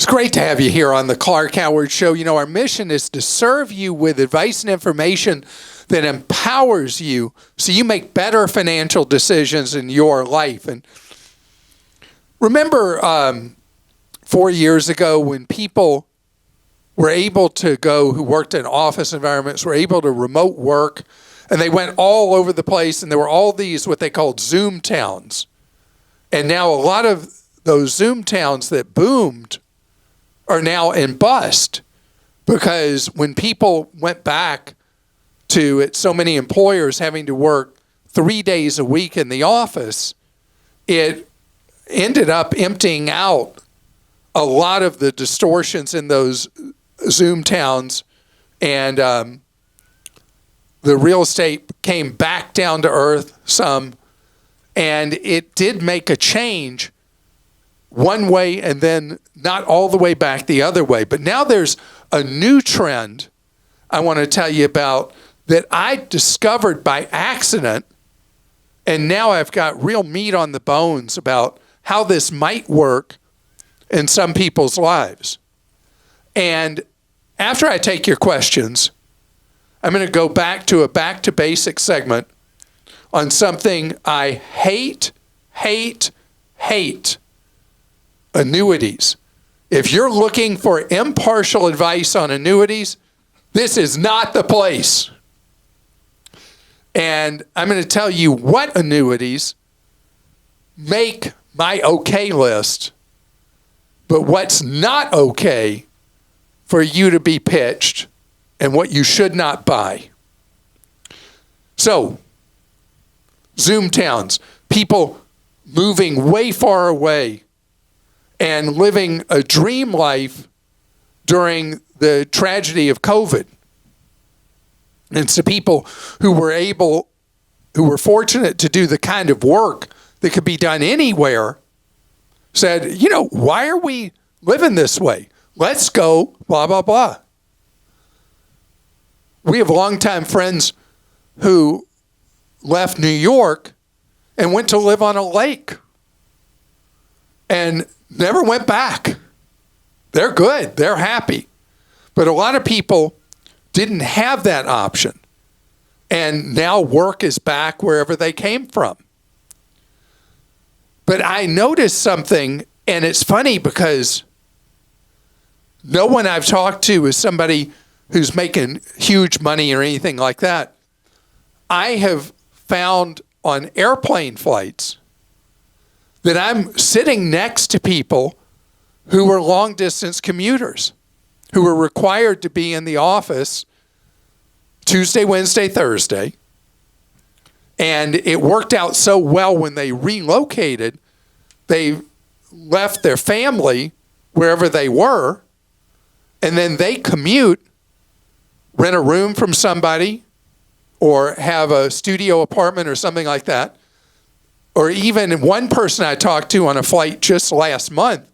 great to have you here on the Clark Howard Show. You know, our mission is to serve you with advice and information that empowers you so you make better financial decisions in your life. And remember 4 years ago when people were able to go, who worked in office environments, were able to remote work, and they went all over the place, and there were all these what they called Zoom towns. And now a lot of those Zoom towns that boomed are now in bust, because when people went back to it, so many employers having to work 3 days a week in the office, it ended up emptying out a lot of the distortions in those Zoom towns, and the real estate came back down to earth some, and it did make a change one way and then not all the way back the other way. But now there's a new trend I want to tell you about that I discovered by accident, and now I've got real meat on the bones about how this might work in some people's lives. And after I take your questions, I'm going to go back to a back to basics segment on something I hate, annuities. If you're looking for impartial advice on annuities, this is not the place. And I'm going to tell you what annuities make my okay list, but what's not okay for you to be pitched and what you should not buy. So, Zoom towns, people moving way far away and living a dream life during the tragedy of COVID. And it's the people who were fortunate to do the kind of work that could be done anywhere, said, you know, why are we living this way? Let's go, blah, blah, blah. We have longtime friends who left New York and went to live on a lake and never went back. They're good. They're happy. But a lot of people didn't have that option. And now work is back wherever they came from. But I noticed something, and it's funny because no one I've talked to is somebody who's making huge money or anything like that. I have found on airplane flights that I'm sitting next to people who were long-distance commuters, who were required to be in the office Tuesday, Wednesday, Thursday. And it worked out so well when they relocated, they left their family wherever they were, and then they commute, rent a room from somebody, or have a studio apartment or something like that. Or even one person I talked to on a flight just last month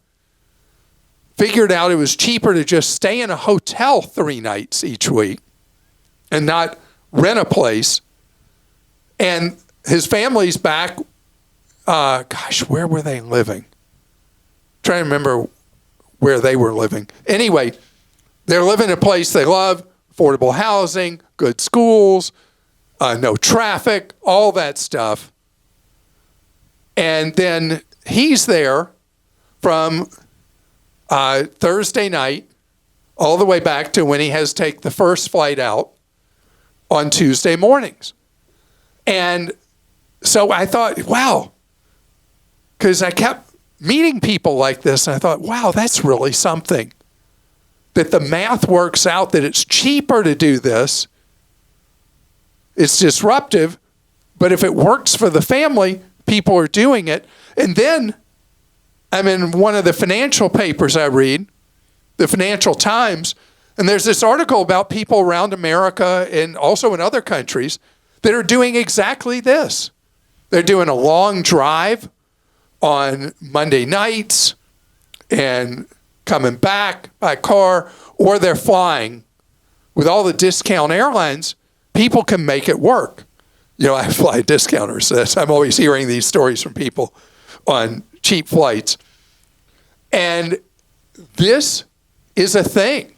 figured out it was cheaper to just stay in a hotel 3 nights each week and not rent a place. And his family's back, where were they living? I'm trying to remember where they were living. Anyway, they're living in a place they love, affordable housing, good schools, no traffic, all that stuff. And then he's there from Thursday night all the way back to when he has to take the first flight out on Tuesday mornings. And so I thought, wow, because I kept meeting people like this, and I thought, wow, that's really something. That the math works out that it's cheaper to do this. It's disruptive, but if it works for the family, people are doing it. And then I'm in one of the financial papers I read, the Financial Times, and there's this article about people around America and also in other countries that are doing exactly this. They're doing a long drive on Monday nights and coming back by car, or they're flying. With all the discount airlines, people can make it work. You know, I fly discounters. So I'm always hearing these stories from people on cheap flights. And this is a thing.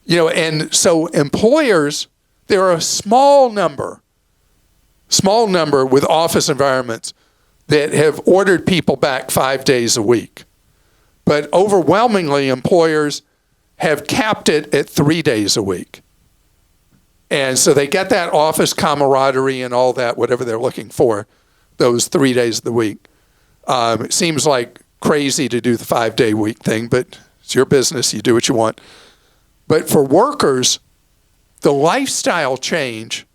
And so employers, there are a small number with office environments that have ordered people back 5 days a week. But overwhelmingly, employers have capped it at 3 days a week. And so they get that office camaraderie and all that, whatever they're looking for, those 3 days of the week. It seems like crazy to do the 5-day week thing, but it's your business. You do what you want. But for workers, the lifestyle change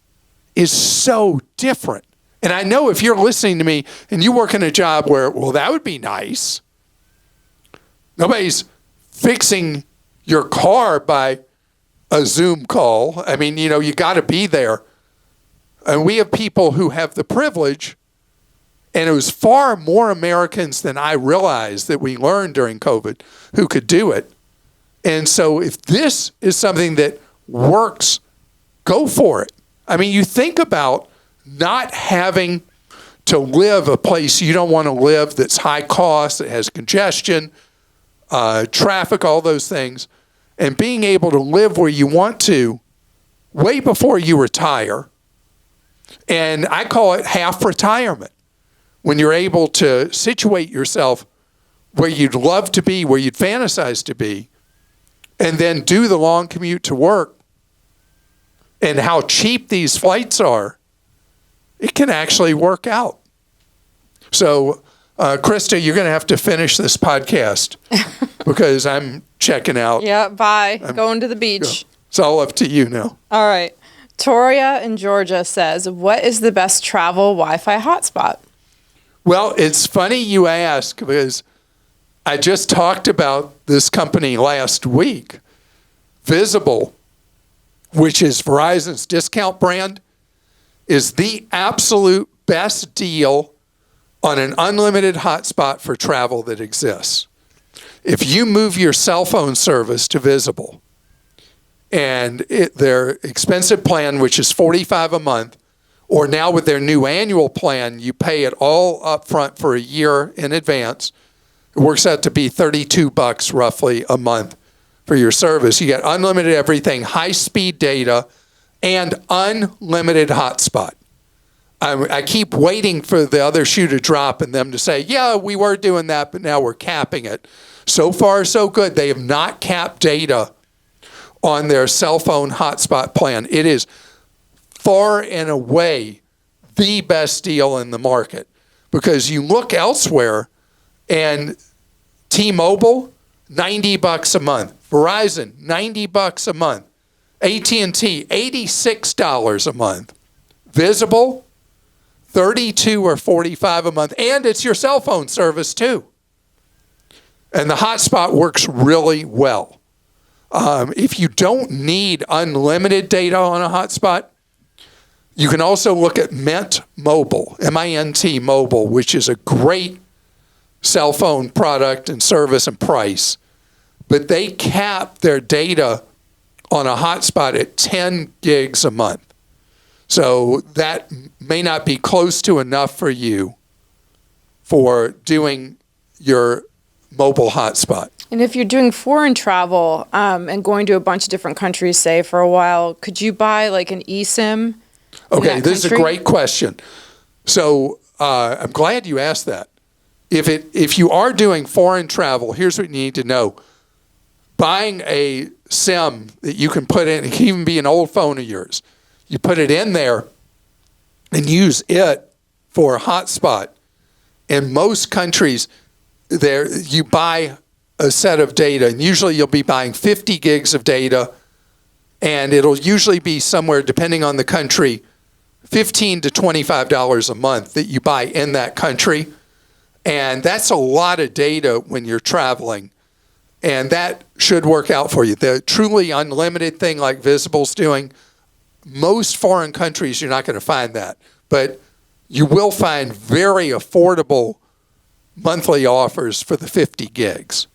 is so different. And I know if you're listening to me and you work in a job where, well, that would be nice. Nobody's fixing your car by a Zoom call. I mean, you got to be there. And we have people who have the privilege, and it was far more Americans than I realized that we learned during COVID who could do it. And so if this is something that works, go for it. I mean, you think about not having to live a place you don't want to live that's high cost, that has congestion, traffic, all those things, and being able to live where you want to way before you retire. And I call it half retirement, when you're able to situate yourself where you'd love to be, where you'd fantasize to be, and then do the long commute to work, and how cheap these flights are, it can actually work out. So, Christa, you're going to have to finish this podcast because I'm checking out. Yeah, bye. I'm going to the beach. It's all up to you now. All right. Toria in Georgia says, what is the best travel Wi-Fi hotspot? Well, it's funny you ask, because I just talked about this company last week, Visible, which is Verizon's discount brand, is the absolute best deal on an unlimited hotspot for travel that exists. If you move your cell phone service to Visible, and their expensive plan, which is $45 a month, or now with their new annual plan, you pay it all up front for a year in advance. It works out to be $32 roughly a month for your service. You get unlimited everything, high-speed data, and unlimited hotspot. I keep waiting for the other shoe to drop and them to say, yeah, we were doing that, but now we're capping it. So far, so good. They have not capped data on their cell phone hotspot plan. It is far and away the best deal in the market, because you look elsewhere and T-Mobile, $90 a month. Verizon, $90 a month. AT&T, $86 a month. Visible, $32 or $45 a month. And it's your cell phone service too. And the hotspot works really well. If you don't need unlimited data on a hotspot, you can also look at Mint Mobile, M-I-N-T Mobile, which is a great cell phone product and service and price. But they cap their data on a hotspot at 10 gigs a month. So that may not be close to enough for you for doing your mobile hotspot. And if you're doing foreign travel and going to a bunch of different countries, say, for a while, could you buy like an eSIM? Okay, this is a great question. So I'm glad you asked that. If you are doing foreign travel, here's what you need to know. Buying a SIM that you can put in, it can even be an old phone of yours. You put it in there and use it for a hotspot. In most countries, you buy a set of data, and usually you'll be buying 50 gigs of data, and it'll usually be somewhere, depending on the country, $15 to $25 a month that you buy in that country. And that's a lot of data when you're traveling. And that should work out for you. The truly unlimited thing like Visible's doing, most foreign countries, you're not going to find that. But you will find very affordable monthly offers for the 50 gigs.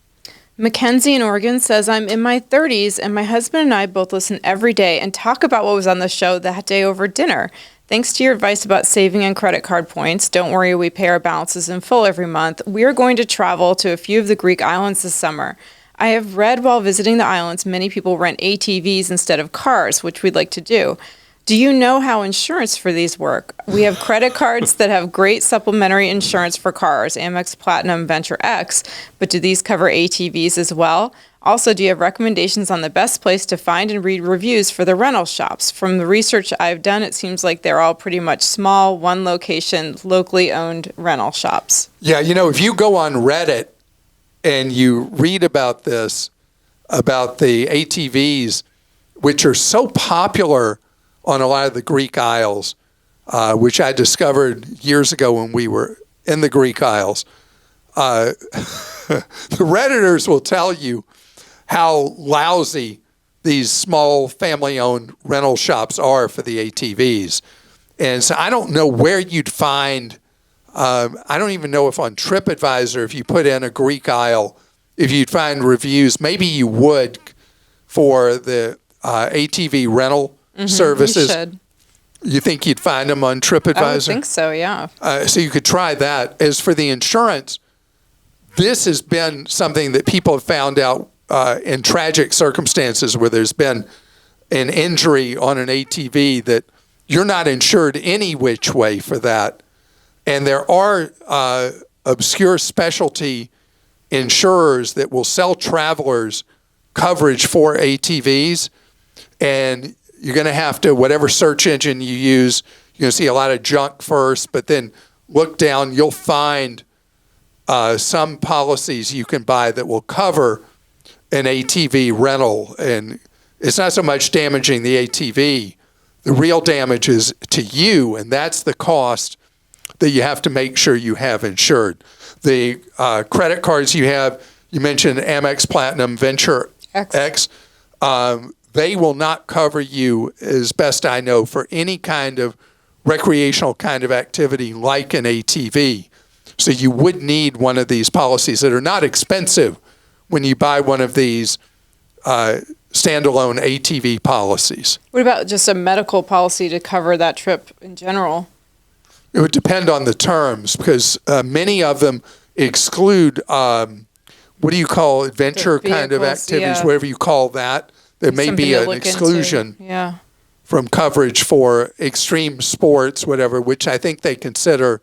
Mackenzie in Oregon says, I'm in my 30s, and my husband and I both listen every day and talk about what was on the show that day over dinner. Thanks to your advice about saving and credit card points, don't worry, we pay our balances in full every month. We are going to travel to a few of the Greek islands this summer. I have read while visiting the islands, many people rent ATVs instead of cars, which we'd like to do. Do you know how insurance for these work? We have credit cards that have great supplementary insurance for cars, Amex Platinum Venture X, but do these cover ATVs as well? Also, do you have recommendations on the best place to find and read reviews for the rental shops? From the research I've done, it seems like they're all pretty much small, one location, locally owned rental shops. Yeah, if you go on Reddit and you read about this, about the ATVs, which are so popular on a lot of the Greek Isles, which I discovered years ago when we were in the Greek Isles. The Redditors will tell you how lousy these small family-owned rental shops are for the ATVs. And so I don't know where you'd find, I don't even know if on TripAdvisor, if you put in a Greek Isle, if you'd find reviews. Maybe you would for the ATV rental services. You should. You think you'd find them on TripAdvisor? I would think so, yeah. So you could try that. As for the insurance, this has been something that people have found out in tragic circumstances where there's been an injury on an ATV that you're not insured any which way for that. And there are obscure specialty insurers that will sell travelers coverage for ATVs. And you're going to have to, whatever search engine you use, you're going to see a lot of junk first, but then look down, you'll find some policies you can buy that will cover an ATV rental. And it's not so much damaging the ATV. The real damage is to you, and that's the cost that you have to make sure you have insured. The credit cards you have, you mentioned Amex Platinum Venture X. They will not cover you, as best I know, for any kind of recreational kind of activity like an ATV. So you would need one of these policies that are not expensive when you buy one of these standalone ATV policies. What about just a medical policy to cover that trip in general? It would depend on the terms, because many of them exclude, what do you call adventure kind of activities, yeah. whatever you call that. There may Something be to an look exclusion into. from coverage for extreme sports, whatever, which I think they consider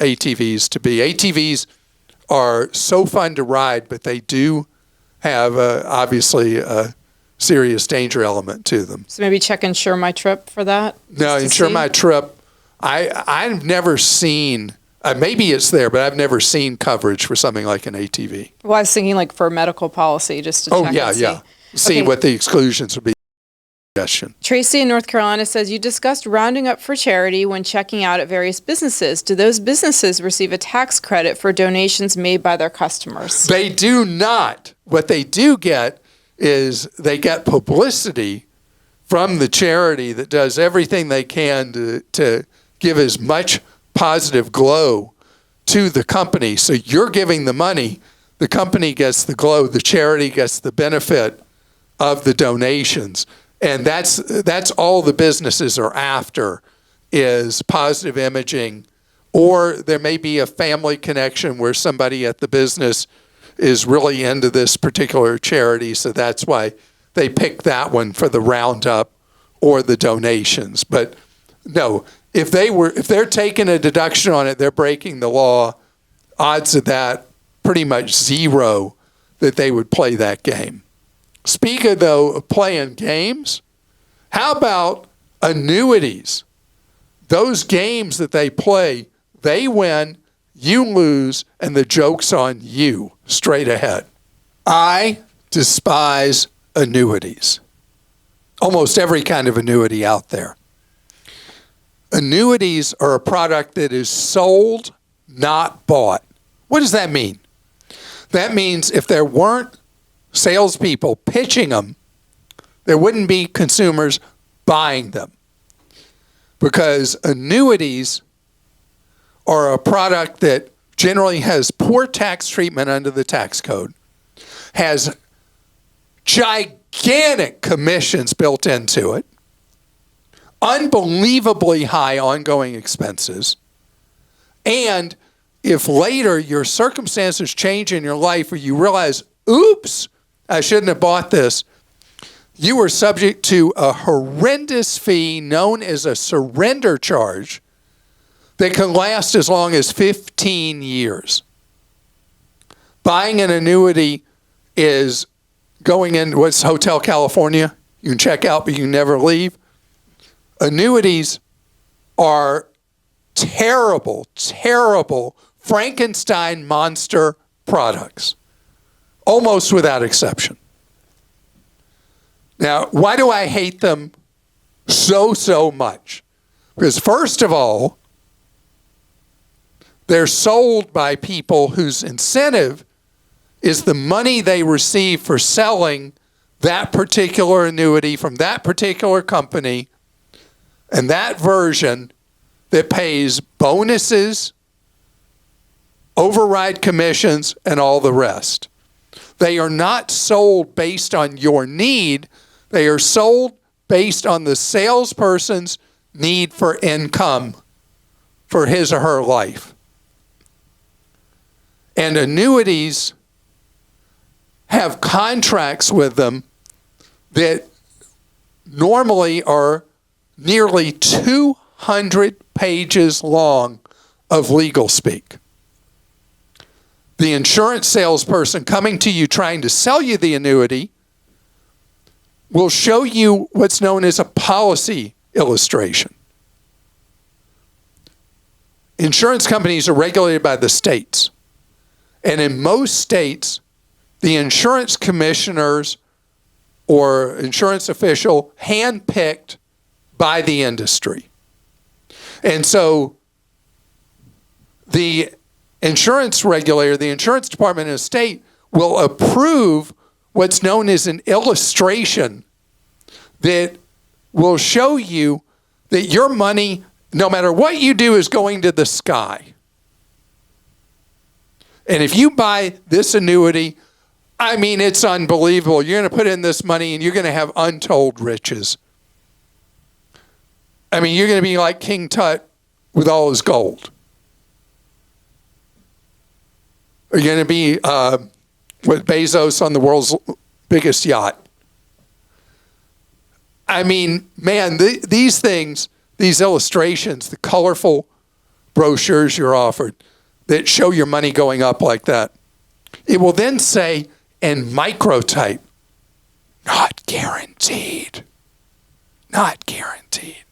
ATVs to be. ATVs are so fun to ride, but they do have obviously a serious danger element to them. So maybe check Insure My Trip for that? No, Insure My Trip, I've never seen, maybe it's there, but I've never seen coverage for something like an ATV. Well, I was thinking like for a medical policy, just to check and see. See what the exclusions would be. Tracy in North Carolina says, you discussed rounding up for charity when checking out at various businesses. Do those businesses receive a tax credit for donations made by their customers? They do not. What they do get is they get publicity from the charity that does everything they can to give as much positive glow to the company. So you're giving the money, the company gets the glow, the charity gets the benefit of the donations. And that's all the businesses are after, is positive imaging. Or there may be a family connection where somebody at the business is really into this particular charity, so that's why they pick that one for the roundup or the donations. But no, if they're taking a deduction on it, they're breaking the law. Odds of that pretty much zero that they would play that game. Speaking, though, of playing games, how about annuities? Those games that they play, they win, you lose, and the joke's on you straight ahead. I despise annuities. Almost every kind of annuity out there. Annuities are a product that is sold, not bought. What does that mean? That means if there weren't salespeople pitching them, there wouldn't be consumers buying them. Because annuities are a product that generally has poor tax treatment under the tax code, has gigantic commissions built into it, unbelievably high ongoing expenses, and if later your circumstances change in your life or you realize oops, I shouldn't have bought this, you are subject to a horrendous fee known as a surrender charge that can last as long as 15 years. Buying an annuity is going in, what's Hotel California? You can check out, but you never leave. Annuities are terrible, terrible Frankenstein monster products, almost without exception. Now, why do I hate them so much? Because first of all, they're sold by people whose incentive is the money they receive for selling that particular annuity from that particular company, and that version that pays bonuses, override commissions, and all the rest. They are not sold based on your need. They are sold based on the salesperson's need for income for his or her life. And annuities have contracts with them that normally are nearly 200 pages long of legal speak. The insurance salesperson coming to you trying to sell you the annuity will show you what's known as a policy illustration. Insurance companies are regulated by the states. And in most states, the insurance commissioners or insurance official handpicked by the industry. And so the insurance regulator, the insurance department in a state, will approve what's known as an illustration that will show you that your money, no matter what you do, is going to the sky. And if you buy this annuity, I mean, it's unbelievable. You're going to put in this money and you're going to have untold riches. I mean, you're going to be like King Tut with all his gold. Are you going to be with Bezos on the world's biggest yacht? I mean, man, these things, these illustrations, the colorful brochures you're offered that show your money going up like that, it will then say in microtype, not guaranteed. Not guaranteed.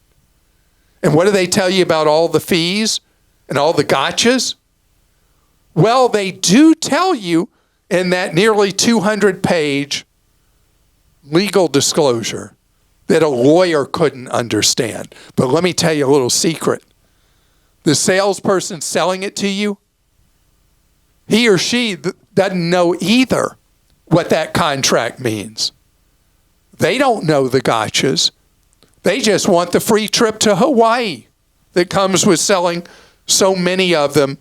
And what do they tell you about all the fees and all the gotchas? Well, they do tell you in that nearly 200-page legal disclosure that a lawyer couldn't understand. But let me tell you a little secret. The salesperson selling it to you, he or she doesn't know either what that contract means. They don't know the gotchas. They just want the free trip to Hawaii that comes with selling so many of them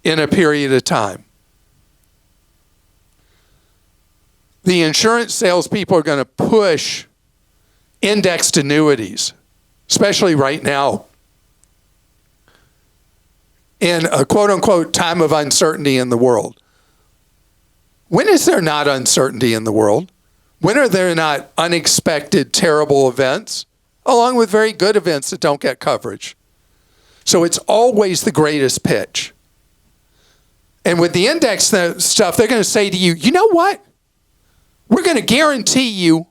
in a period of time. The insurance salespeople are going to push indexed annuities, especially right now, in a quote-unquote time of uncertainty in the world. When is there not uncertainty in the world? When are there not unexpected, terrible events, along with very good events that don't get coverage? So it's always the greatest pitch. And with the index stuff, they're going to say to you, you know what? We're going to guarantee you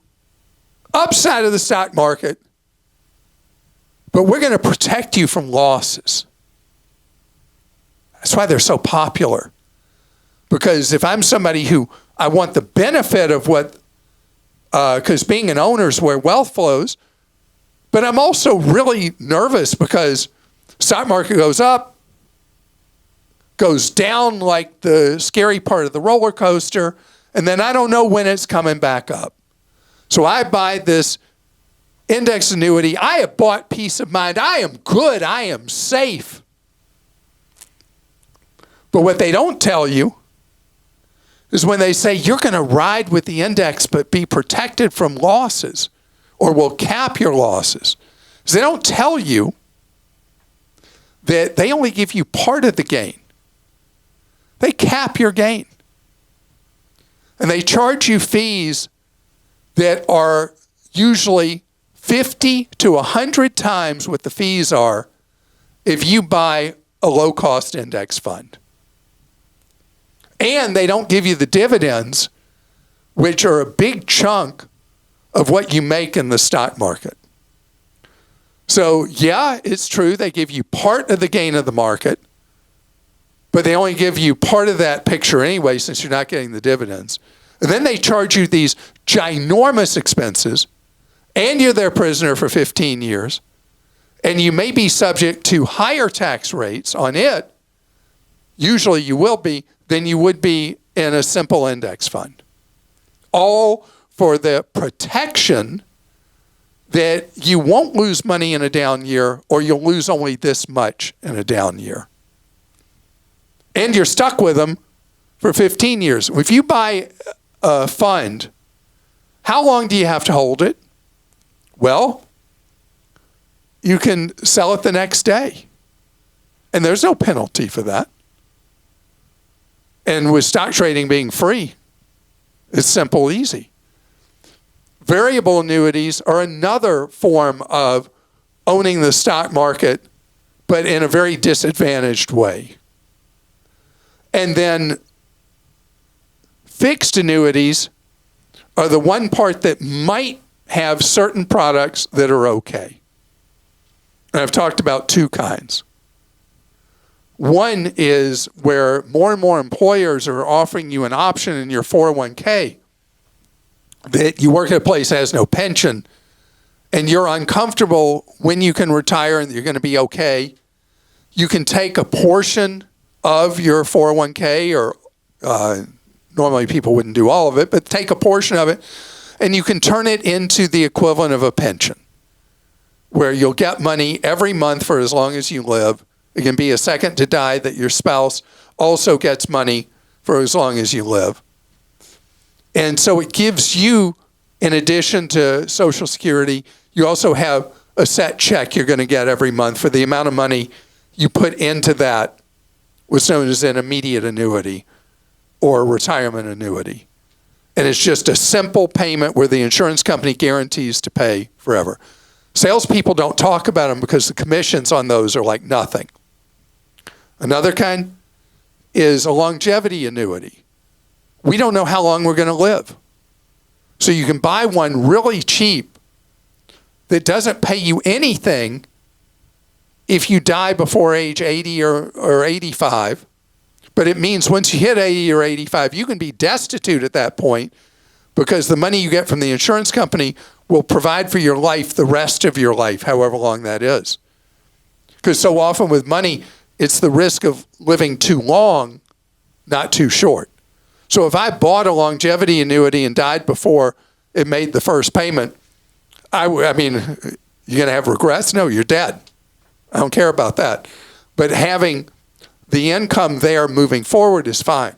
upside of the stock market, but we're going to protect you from losses. That's why they're so popular. Because if I'm somebody who I want the benefit of what, because being an owner is where wealth flows, but I'm also really nervous because stock market goes up, goes down like the scary part of the roller coaster, and then I don't know when it's coming back up. So I buy this index annuity. I have bought peace of mind. I am good. I am safe. But what they don't tell you is when they say you're going to ride with the index but be protected from losses or will cap your losses, is they don't tell you that they only give you part of the gain. They cap your gain. And they charge you fees that are usually 50 to 100 times what the fees are if you buy a low-cost index fund. And they don't give you the dividends, which are a big chunk of what you make in the stock market. So yeah, it's true, they give you part of the gain of the market, but they only give you part of that picture anyway since you're not getting the dividends. And then they charge you these ginormous expenses, and you're their prisoner for 15 years, and you may be subject to higher tax rates on it, usually you will be, than you would be in a simple index fund. All for the protection that you won't lose money in a down year, or you'll lose only this much in a down year. And you're stuck with them for 15 years. If you buy a fund, how long do you have to hold it? Well, you can sell it the next day. And there's no penalty for that. And with stock trading being free, it's simple, easy. Variable annuities are another form of owning the stock market, but in a very disadvantaged way. And then fixed annuities are the one part that might have certain products that are okay. And I've talked about two kinds. One is where more and more employers are offering you an option in your 401k that you work at a place that has no pension, and you're uncomfortable when you can retire and you're going to be okay. You can take a portion of your 401k, or normally people wouldn't do all of it, but take a portion of it, and you can turn it into the equivalent of a pension, where you'll get money every month for as long as you live. It can be a second to die that your spouse also gets money for as long as you live. And so it gives you, in addition to Social Security, you also have a set check you're going to get every month for the amount of money you put into that, what's known as an immediate annuity or retirement annuity. And it's just a simple payment where the insurance company guarantees to pay forever. Salespeople don't talk about them because the commissions on those are like nothing. Another kind is a longevity annuity. We don't know how long we're going to live. So you can buy one really cheap that doesn't pay you anything if you die before age 80 or 85. But it means once you hit 80 or 85, you can be destitute at that point because the money you get from the insurance company will provide for your life the rest of your life, however long that is. Because so often with money, it's the risk of living too long, not too short. So if I bought a longevity annuity and died before it made the first payment, I mean, you're going to have regrets? No, you're dead. I don't care about that. But having the income there moving forward is fine.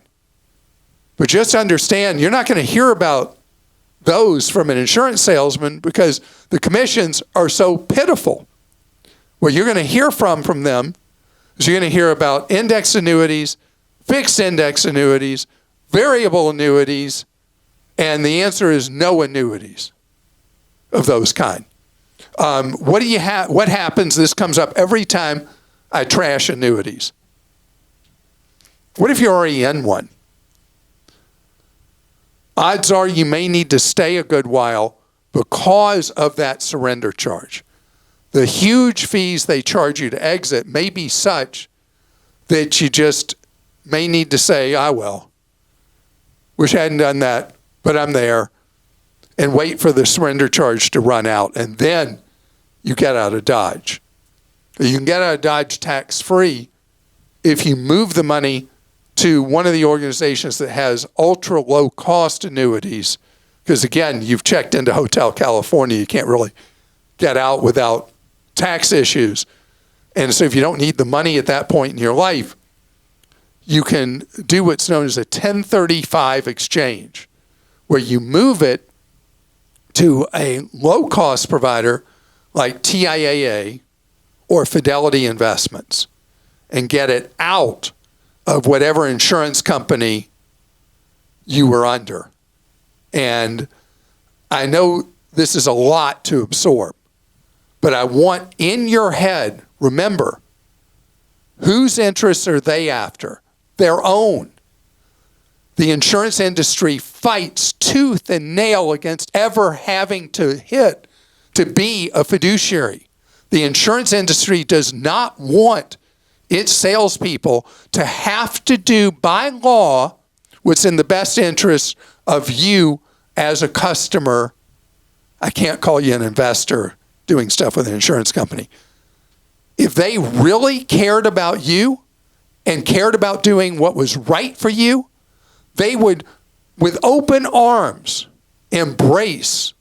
But just understand, you're not going to hear about those from an insurance salesman because the commissions are so pitiful. What you're going to hear from them is you're going to hear about index annuities, fixed index annuities, variable annuities, and the answer is no annuities of those kind. What happens? This comes up every time I trash annuities. What if you're already in one? Odds are you may need to stay a good while because of that surrender charge. The huge fees they charge you to exit may be such that you just may need to say, well, wish I hadn't done that, but I'm there, and wait for the surrender charge to run out, and then you get out of Dodge. You can get out of Dodge tax-free if you move the money to one of the organizations that has ultra low-cost annuities, because again, you've checked into Hotel California, you can't really get out without tax issues. And so if you don't need the money at that point in your life, you can do what's known as a 1035 exchange, where you move it to a low-cost provider like TIAA or Fidelity Investments and get it out of whatever insurance company you were under. And I know this is a lot to absorb, but I want in your head, remember, whose interests are they after? Their own. The insurance industry fights tooth and nail against ever having to be a fiduciary. The insurance industry does not want its salespeople to have to do by law what's in the best interest of you as a customer. I can't call you an investor doing stuff with an insurance company. If they really cared about you and cared about doing what was right for you, they would, with open arms, embrace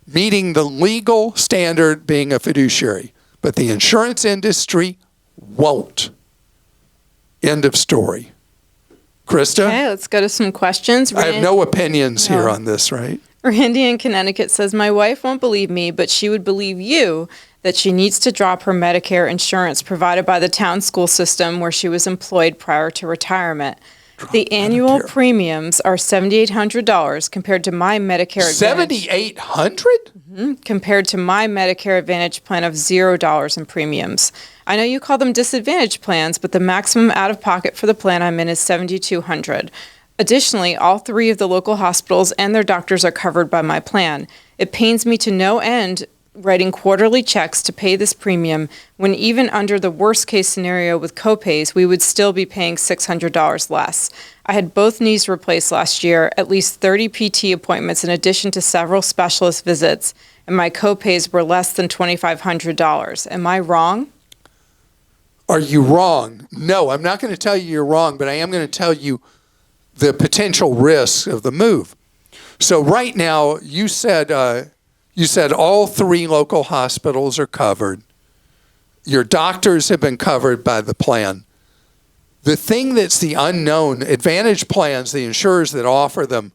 meeting the legal standard being a fiduciary. But the insurance industry won't. End of story. Christa? Okay, let's go to some questions. I have no opinions here on this, right? Randy in Connecticut says, my wife won't believe me, but she would believe you that she needs to drop her Medicare insurance provided by the town school system where she was employed prior to retirement. The annual premiums are $7,800 compared to my Medicare Advantage. $7,800? Compared to my Medicare Advantage plan of $0 in premiums. I know you call them disadvantage plans, but the maximum out-of-pocket for the plan I'm in is $7,200. Additionally, all 3 of the local hospitals and their doctors are covered by my plan. It pains me to no end writing quarterly checks to pay this premium when even under the worst case scenario with copays, we would still be paying $600 less. I had both knees replaced last year, at least 30 PT appointments in addition to several specialist visits, and my copays were less than $2,500. Am I wrong? Are you wrong? No, I'm not going to tell you you're wrong, but I am going to tell you the potential risks of the move. So right now, you said all 3 local hospitals are covered. Your doctors have been covered by the plan. The thing that's the unknown, Advantage plans, the insurers that offer them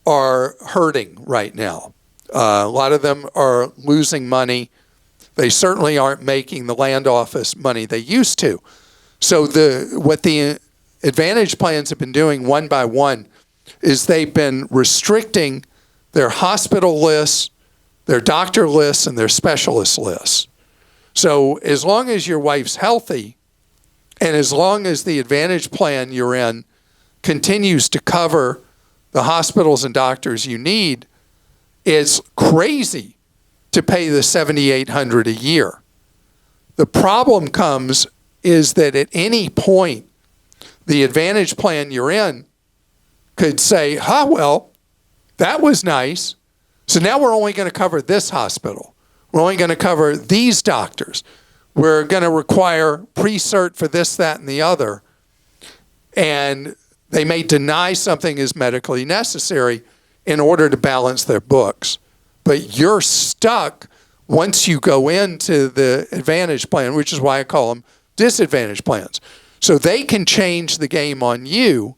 are hurting right now. A lot of them are losing money. They certainly aren't making the land office money they used to. So what the Advantage plans have been doing one by one is they've been restricting their hospital lists, their doctor lists, and their specialist lists. So as long as your wife's healthy, and as long as the Advantage plan you're in continues to cover the hospitals and doctors you need, it's crazy to pay the $7,800 a year. The problem comes is that at any point, the Advantage plan you're in could say, well, that was nice. So now we're only going to cover this hospital. We're only going to cover these doctors. We're going to require pre-cert for this, that, and the other. And they may deny something as medically necessary in order to balance their books. But you're stuck once you go into the Advantage plan, which is why I call them disadvantage plans. So they can change the game on you.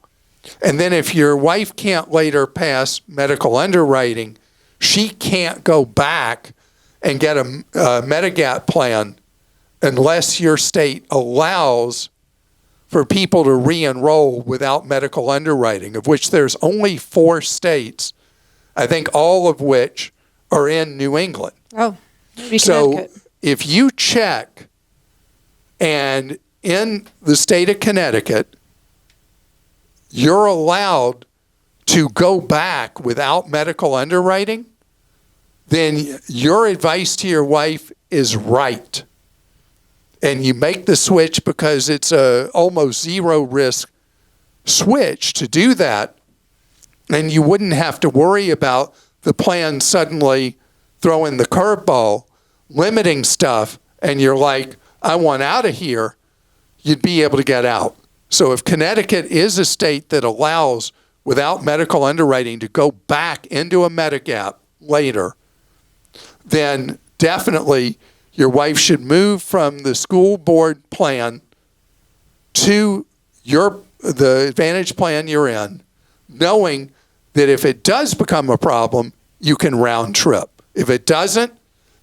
And then if your wife can't later pass medical underwriting, she can't go back and get a Medigap plan unless your state allows for people to re-enroll without medical underwriting, of which there's only 4 states, I think all of which are in New England. Oh, maybe so Connecticut. If you check, and in the state of Connecticut, you're allowed to go back without medical underwriting, then your advice to your wife is right. And you make the switch because it's a almost zero risk switch to do that. And you wouldn't have to worry about the plan suddenly throwing the curveball, limiting stuff, and you're like, I want out of here. You'd be able to get out. So if Connecticut is a state that allows, without medical underwriting, to go back into a Medigap later, then definitely your wife should move from the school board plan to the Advantage plan you're in, knowing that if it does become a problem, you can round trip. If it doesn't,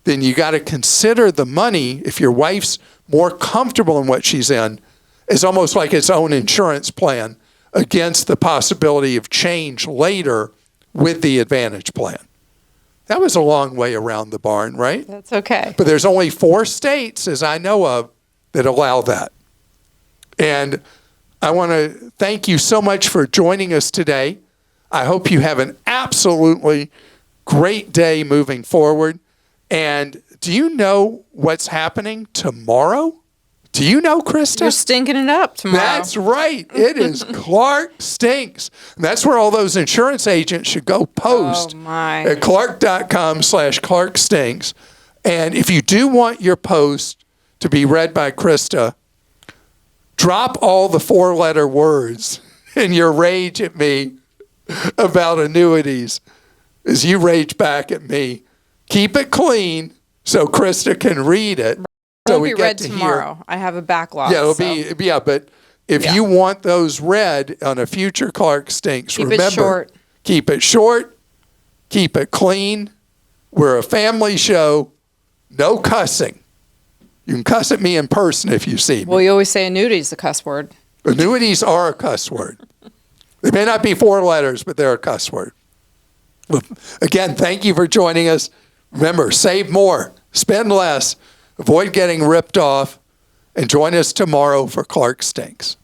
then you got to consider the money, if your wife's more comfortable in what she's in, is almost like its own insurance plan against the possibility of change later with the Advantage plan. That was a long way around the barn, right? That's okay. But there's only 4 states, as I know of, that allow that. And I want to thank you so much for joining us today. I hope you have an absolutely great day moving forward. And do you know what's happening tomorrow? Do you know, Christa? You're stinking it up tomorrow. That's right. It is Clark Stinks. And that's where all those insurance agents should go post at clark.com/Clark Stinks. And if you do want your post to be read by Christa, drop all the 4-letter words in your rage at me about annuities as you rage back at me. Keep it clean so Christa can read it. It'll be read tomorrow. I have a backlog. Yeah, but if you want those read on a future Clark Stinks, remember, keep it short, keep it clean. We're a family show, no cussing. You can cuss at me in person if you see me. Well, you always say annuities is a cuss word. Annuities are a cuss word. They may not be 4 letters, but they're a cuss word. Again, thank you for joining us. Remember, save more, spend less, avoid getting ripped off, and join us tomorrow for Clark Stinks.